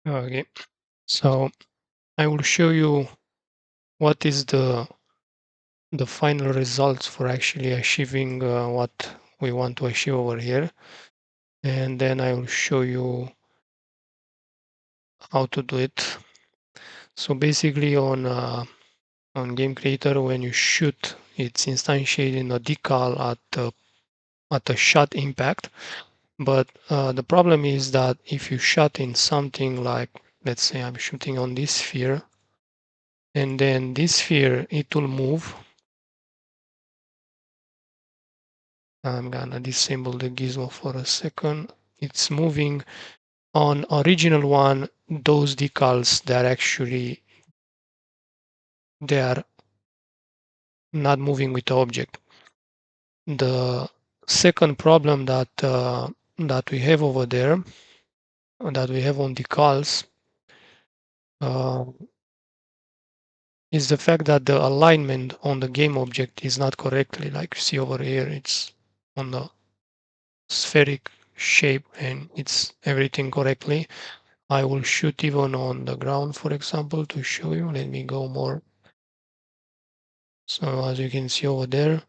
Okay, so I will show you what is the final results for actually achieving what we want to achieve over here, and then I will show you how to do it. So basically on Game Creator, when you shoot, it's instantiating a decal at a shot impact. But the problem is that if you shot in something like, let's say I'm shooting on this sphere, and then this sphere, it will move. I'm gonna disable the gizmo for a second. It's moving on original one. Those decals, they are not moving with the object. The second problem that we have over there, that we have on decals, uh, is the fact that the alignment on the game object is not correctly, like you see over here. It's on the spheric shape and it's everything correctly. I will shoot even on the ground, for example, to show you. Let me go more. So as you can see over there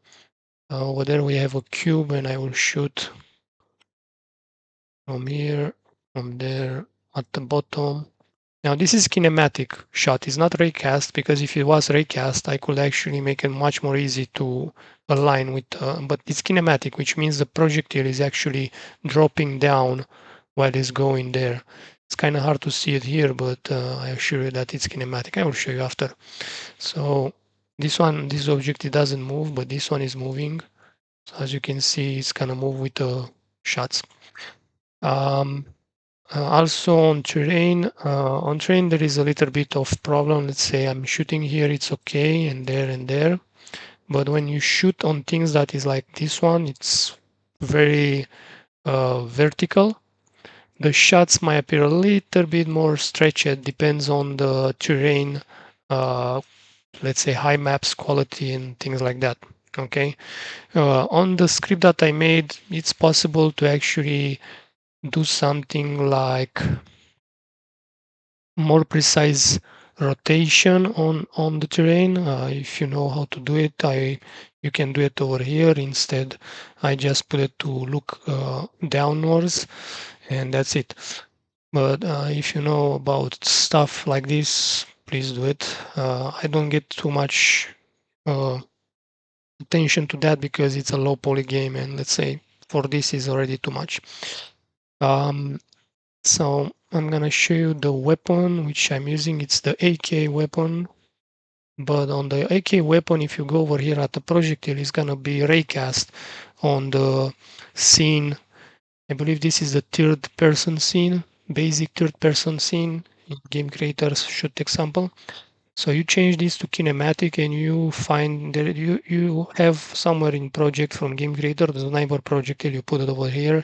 we have a cube, and I will shoot from here, from there, at the bottom. Now this is kinematic shot. It's not raycast, because if it was raycast, I could actually make it much more easy to align with. But it's kinematic, which means the projectile is actually dropping down while it's going there. It's kind of hard to see it here, but I assure you that it's kinematic. I will show you after. So this object, it doesn't move, but this one is moving. So as you can see, it's gonna move with the shots. Um, Also on terrain there is a little bit of problem. Let's say I'm shooting here, it's okay, and there. But when you shoot on things that is like this one, it's very vertical. The shots might appear a little bit more stretched, depends on the terrain, uh, let's say high maps quality and things like that. Okay. On the script that I made, it's possible to actually do something like more precise rotation on the terrain. If you know how to do it, I you can do it over here. Instead, I just put it to look downwards, and that's it. But if you know about stuff like this, please do it. I don't get too much uh, attention to that because it's a low poly game, and let's say for this is already too much. Um, so I'm gonna show you the weapon which I'm using. It's the AK weapon. But on the AK weapon, if you go over here at the projectile, it's gonna be raycast on the scene. I believe this is the third person scene, basic third person scene in Game Creator's shoot example. So you change this to kinematic, and you find that you have somewhere in project from Game Creator the sniper projectile. You put it over here.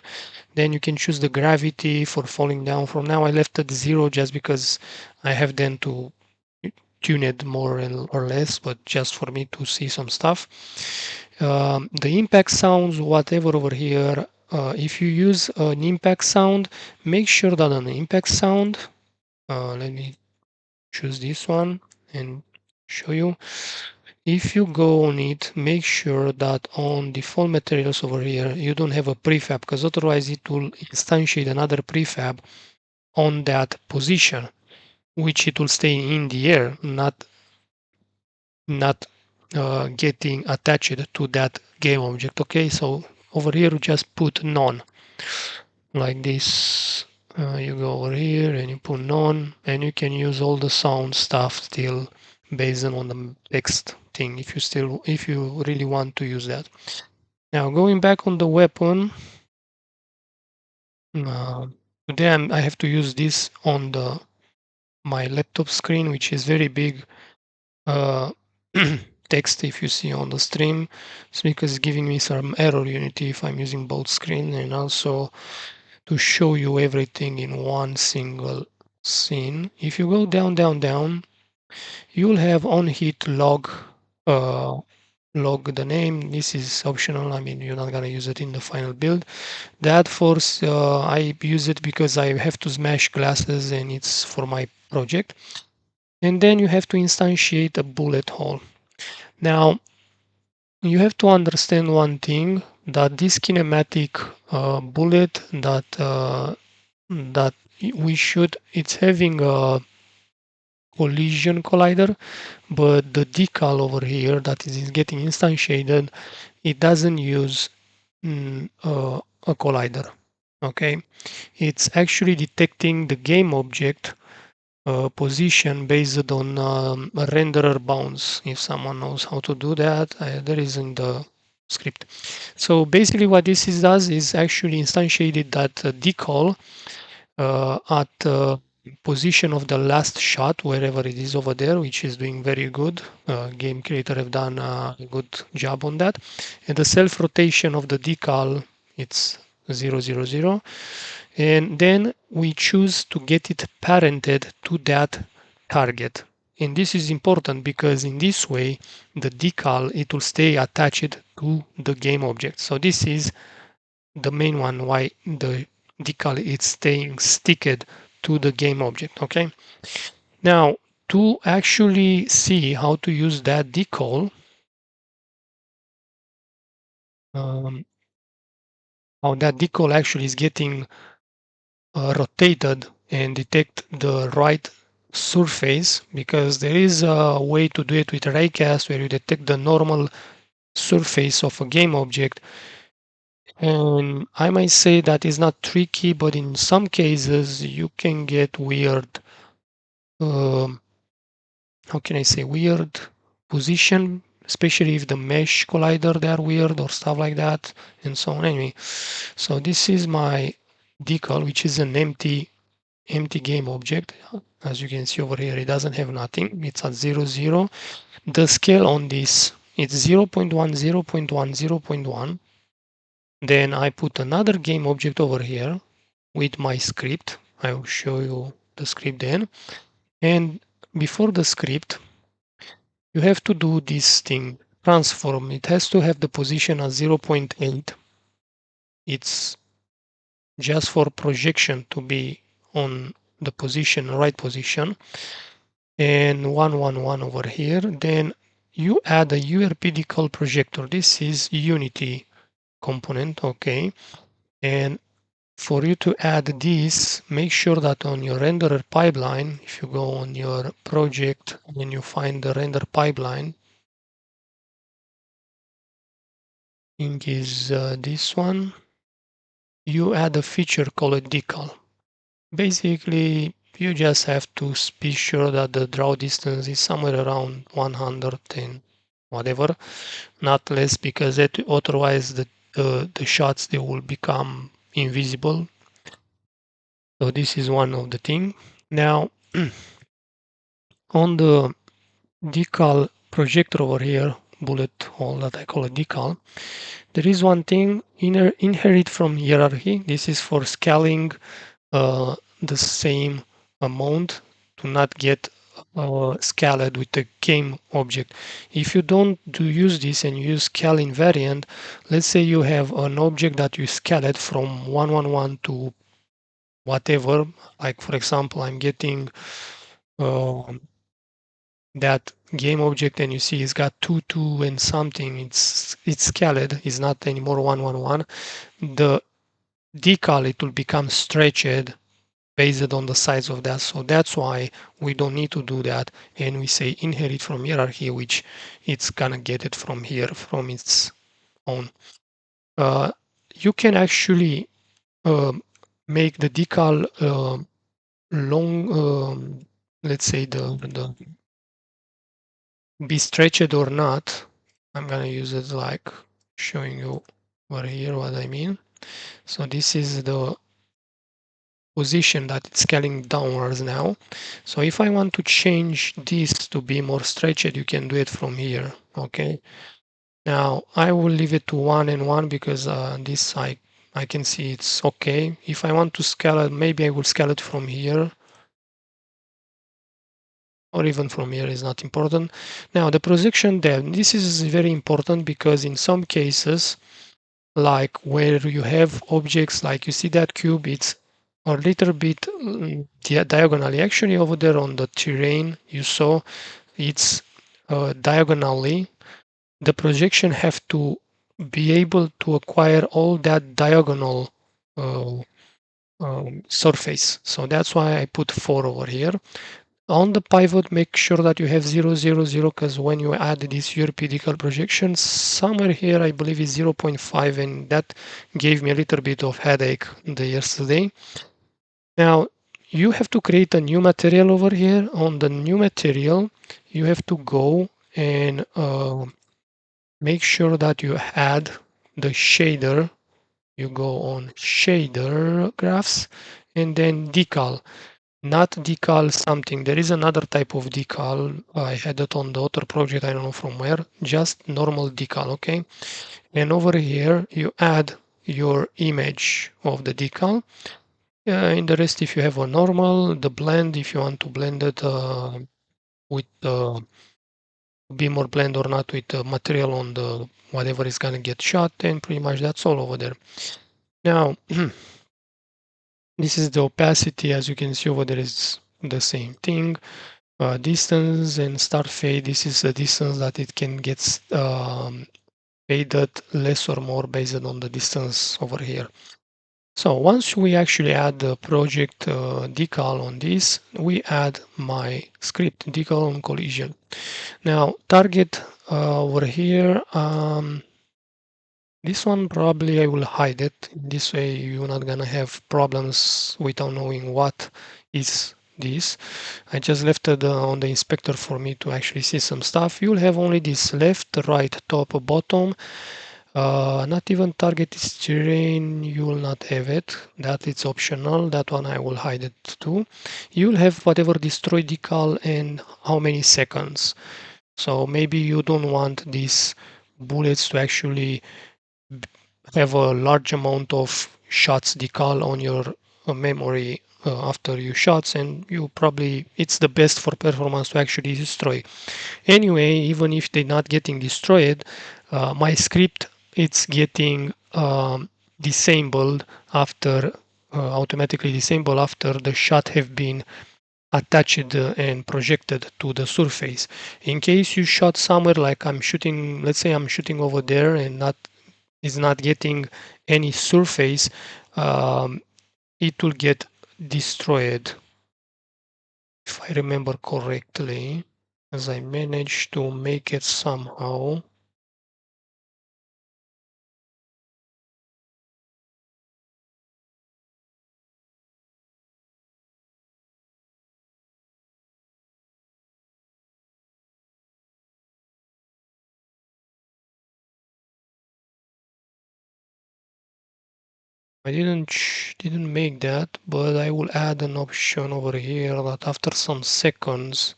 Then you can choose the gravity for falling down. From now I left at 0 just because I have then to tune it more or less, but just for me to see some stuff. The impact sounds, whatever over here. If you use an impact sound, make sure that on the impact sound, let me choose this one and show you. If you go on it, make sure that on default materials over here, you don't have a prefab, because otherwise it will instantiate another prefab on that position, which it will stay in the air, not getting attached to that game object. Okay, so over here you just put none like this. You go over here and you put none, and you can use all the sound stuff still based on the text thing if you really want to use that. Now going back on the weapon, uh, today I have to use this on the my laptop screen, which is very big. uh, Text, if you see on the stream, it's because it's giving me some error unity if I'm using both screen, and also to show you everything in one single scene. If you go down, you'll have on hit log. log the name. This is optional. I mean, you're not gonna use it in the final build. That force, I use it because I have to smash glasses and it's for my project. And then you have to instantiate a bullet hole. Now, you have to understand one thing, that this kinematic bullet that we should, it's having a collision collider, but the decal over here that is getting instantiated, it doesn't use a collider. Okay, it's actually detecting the game object position based on a renderer bounds. If someone knows how to do that, there is in the script. So basically what this does is actually instantiated that decal at position of the last shot, wherever it is over there, which is doing very good. Game creator have done a good job on that. And the self rotation of the decal, it's 000. And then we choose to get it parented to that target. And this is important because in this way, the decal, it will stay attached to the game object. So this is the main one why the decal is staying sticked to the game object. Okay. Now, to actually see how to use that decal, how that decal actually is getting rotated and detect the right surface, because there is a way to do it with raycast where you detect the normal surface of a game object. And I might say that is not tricky, but in some cases you can get weird, um, how can I say, weird position, especially if the mesh collider they are weird or stuff like that, and so on. Anyway, so this is my decal, which is an empty game object. As you can see over here, it doesn't have nothing. It's at 0, 0. The scale on this, it's 0 0.1, 0 0.1, 0 0.1. Then I put another game object over here with my script. I will show you the script then. And before the script, you have to do this thing, transform. It has to have the position at 0 0.8. It's just for projection to be on the position, right position. And 111 over here. Then you add a URP decal projector. This is Unity component, okay? And for you to add this, make sure that on your renderer pipeline, if you go on your project and you find the render pipeline, I think is this one, you add a feature called decal. Basically, you just have to be sure that the draw distance is somewhere around 100 and whatever, not less, because otherwise the shots they will become invisible. So this is one of the thing. Now on the decal projector over here, bullet hole that I call a decal, there is one thing inherit from hierarchy. This is for scaling the same amount to not get scaled with the game object. If you don't use this and you use scale invariant, let's say you have an object that you scaled from 111 to whatever, like for example, I'm getting uh, that game object and you see it's got 2 and something, it's scaled, it's not anymore 111. The decal, it will become stretched based on the size of that. So that's why we don't need to do that. And we say inherit from hierarchy, which it's gonna get it from here, from its own. You can actually uh, make the decal long, let's say the be stretched or not. I'm gonna use it like showing you over here what I mean. So this is the position that it's scaling downwards now. So if I want to change this to be more stretched, you can do it from here. Okay. Now I will leave it to 1 and 1 because this I can see it's okay. If I want to scale it, maybe I will scale it from here. or even from here is not important. Now the projection depth, this is very important because in some cases, like where you have objects, like you see that cube, it's a little bit diagonally. Actually, over there on the terrain, you saw it's diagonally. The projection have to be able to acquire all that diagonal uh, surface. So that's why I put 4 over here. On the pivot, make sure that you have 0, 0, 0, because when you add this European decal projection, somewhere here I believe is 0.5, and that gave me a little bit of headache the yesterday. Now, you have to create a new material over here. On the new material, you have to go and make sure that you add the shader. You go on shader graphs and then decal, not decal something. There is another type of decal. I had it on the other project. I don't know from where. Just normal decal. Okay. And over here, you add your image of the decal. In the rest, if you have a normal, the blend, if you want to blend it with beamer blend or not with the material on the whatever is going to get shot, and pretty much that's all over there. Now, this is the opacity. As you can see over there is the same thing. Distance and start fade. This is the distance that it can get faded less or more based on the distance over here. So once we actually add the project decal on this, we add my script decal on collision. Now target over here, this one probably I will hide it. This way you're not gonna have problems without knowing what is this. I just left it on the inspector for me to actually see some stuff. You'll have only this left, right, top, bottom. Not even target is terrain, you will not have it. That it's optional. That one I will hide it too. You'll have whatever destroy decal and how many seconds. So maybe you don't want these bullets to actually have a large amount of shots decal on your memory after you shots, and you probably it's the best for performance to actually destroy. Anyway, even if they're not getting destroyed, my script it's getting disabled after automatically disabled after the shot have been attached and projected to the surface. In case you shot somewhere, like I'm shooting, let's say I'm shooting over there and not is not getting any surface, um, it will get destroyed. If I remember correctly, as I managed to make it somehow. I didn't make that, but I will add an option over here that after some seconds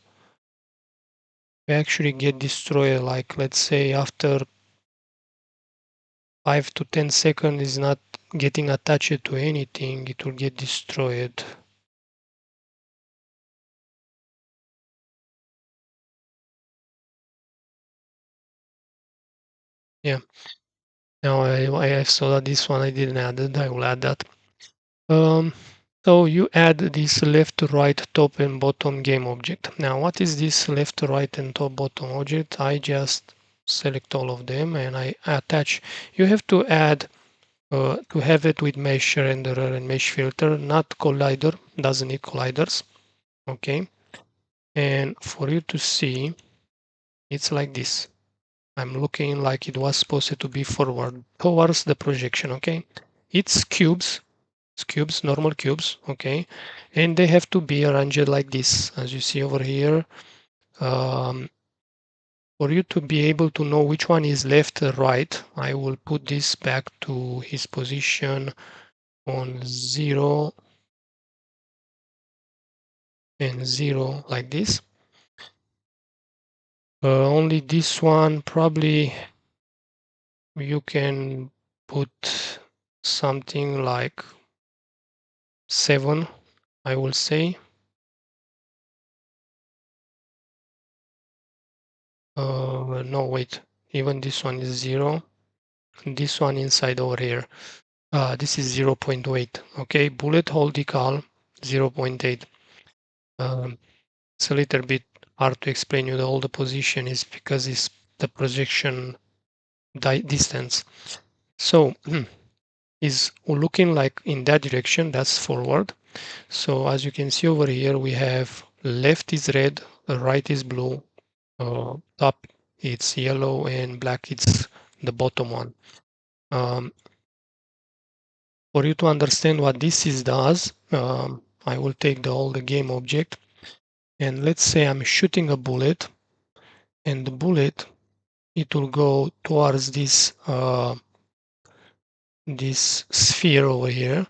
we actually get destroyed. Like let's say after 5 to 10 seconds is not getting attached to anything, it will get destroyed. Yeah. Now I saw that this one I didn't add it. I will add that. Um, so you add this left, right, top and bottom game object. Now what is this left, right and top bottom object? I just select all of them and I attach. You have to add to have it with mesh renderer and mesh filter, not collider, doesn't need colliders. Okay. And for you to see, it's like this. I'm looking like it was supposed to be forward towards the projection. Okay. It's cubes. Cubes, normal cubes, okay, and they have to be arranged like this, as you see over here. Um, for you to be able to know which one is left or right, I will put this back to his position on 0 and 0 like this. Only this one probably you can put something like 7, I will say. No, wait. Even this one is 0. This one inside over here. This is 0.8. Okay, bullet hole decal 0.8. It's a little bit hard to explain you all the position is because it's the projection distance. So is looking like in that direction, that's forward. So as you can see over here, we have left is red, right is blue, top it's yellow, and black it's the bottom one. For you to understand what this is does, I will take all the game object, and let's say I'm shooting a bullet, and the bullet it will go towards this sphere over here,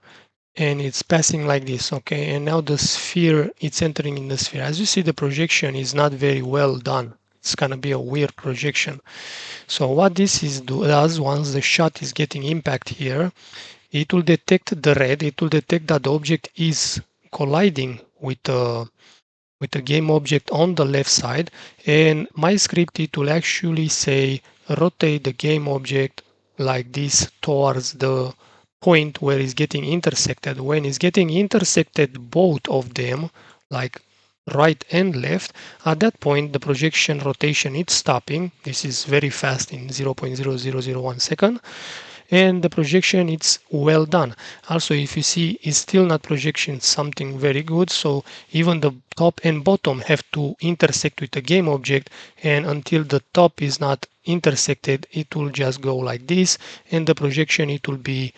and it's passing like this. Okay, and now the sphere it's entering in the sphere. As you see, the projection is not very well done. It's gonna be a weird projection. So what this is does, once the shot is getting impact here, it will detect the red. It will detect that the object is colliding with a game object on the left side, and my script it will actually say rotate the game object like this towards the point where it's getting intersected. When it's getting intersected both of them, like right and left, at that point the projection rotation is stopping. This is very fast in 0.0001 second, and the projection it's well done. Also, if you see, it's still not projection something very good, so even the top and bottom have to intersect with the game object, and until the top is not intersected, it will just go like this, and the projection it will be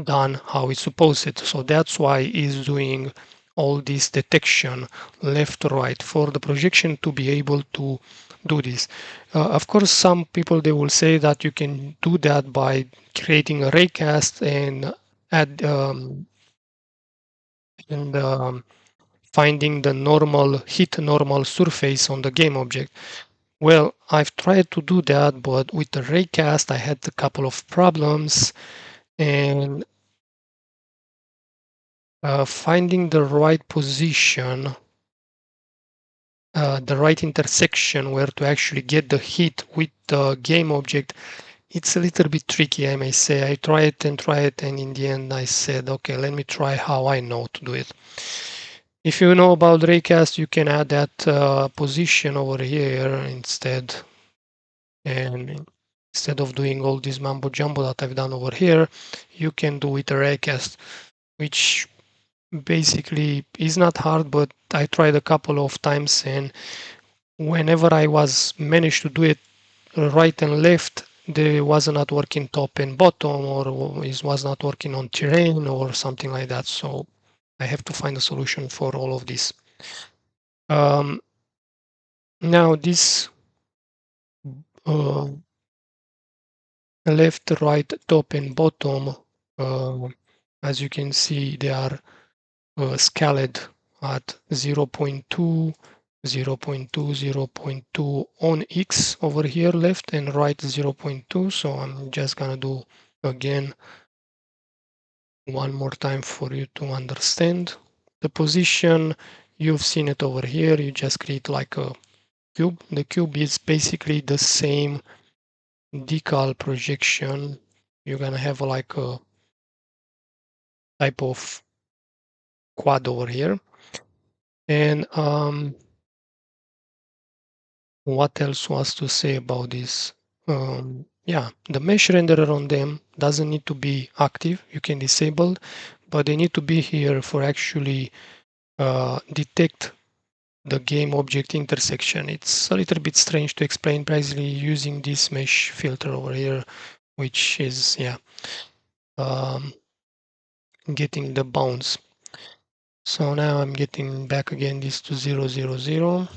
done how it's supposed to. So that's why it's doing all this detection left right for the projection to be able to do this. Of course, some people they will say that you can do that by creating a raycast and add and finding the normal hit normal surface on the game object. Well, I've tried to do that, but with the raycast I had a couple of problems, and finding the right position, the right intersection where to actually get the hit with the game object, it's a little bit tricky, I may say. I try it, and in the end, I said, okay, let me try how I know to do it. If you know about raycast, you can add that position over here instead, and instead of doing all this mambo jumbo that I've done over here, you can do it a raycast, which basically is not hard, but I tried a couple of times, and whenever I was managed to do it right and left, there was not working top and bottom, or it was not working on terrain or something like that. So I have to find a solution for all of this. Now this uh, left, right, top and bottom, uh, as you can see, they are scaled at 0.2, 0.2, 0.2 on X over here, left and right 0.2. So I'm just gonna do again one more time for you to understand. The position, you've seen it over here. You just create like a cube. The cube is basically the same decal projection. You're gonna have like a type of quad over here. And what else was to say about this? Yeah, the mesh renderer on them doesn't need to be active. You can disable, but they need to be here for actually detect the game object intersection. It's a little bit strange to explain precisely using this mesh filter over here, which is, yeah, um, getting the bounce. So now I'm getting back again this to 000,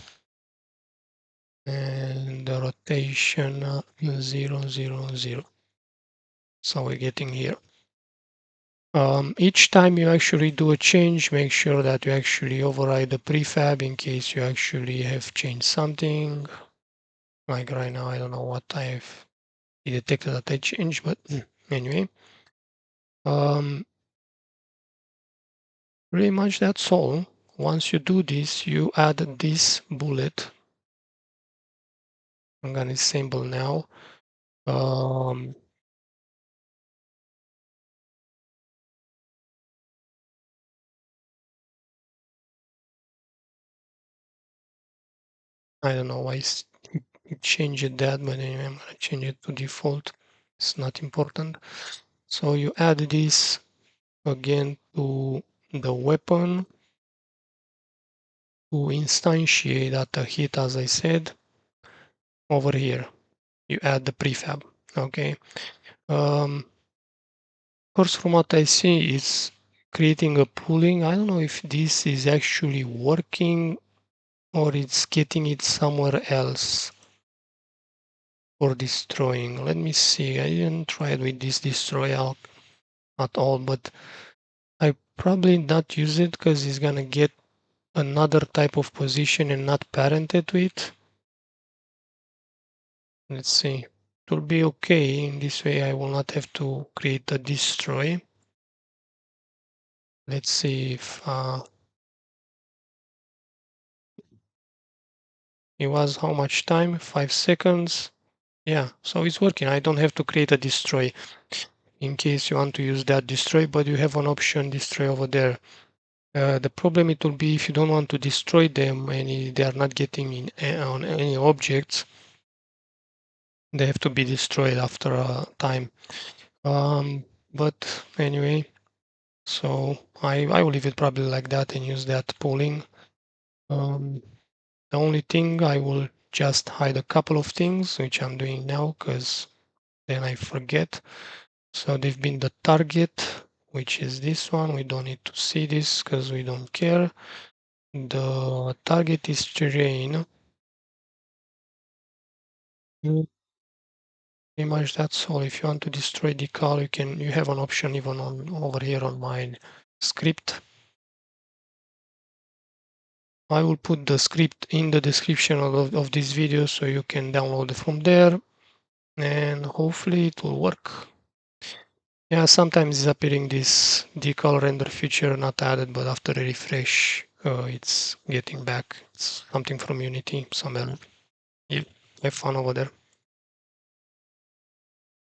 and the rotation 000. So we're getting here. Each time you actually do a change, make sure that you actually override the prefab in case you actually have changed something. Like right now, I don't know what I've detected that I changed, but anyway. Pretty much that's all. Once you do this, you add this bullet I'm gonna disable now. Um, I don't know why it changed that, but anyway, I'm gonna change it to default. It's not important. So you add this again to the weapon to instantiate at a hit, as I said. Over here, you add the prefab. Okay. Course, from what I see, it's creating a pooling. I don't know if this is actually working or it's getting it somewhere else for destroying. Let me see. I didn't try it with this destroy out at all, but I probably not use it because it's gonna get another type of position and not parented to it. Let's see. It will be okay. In this way, I will not have to create a destroy. Let's see if it was how much time? 5 seconds. Yeah, so it's working. I don't have to create a destroy in case you want to use that destroy, but you have an option destroy over there. The problem it will be if you don't want to destroy them and they are not getting in on any objects, they have to be destroyed after a time. But anyway, so I will leave it probably like that and use that pooling. Um, the only thing I will just hide a couple of things, which I'm doing now because then I forget. So they've been the target, which is this one. We don't need to see this because we don't care. The target is terrain. Pretty much that's all. If you want to destroy decal, you have an option even on over here on my script. I will put the script in the description of this video so you can download it from there and hopefully it will work. Yeah, sometimes it's appearing this decal render feature not added, but after a refresh, it's getting back. It's something from Unity, some error. Yeah, have fun over there.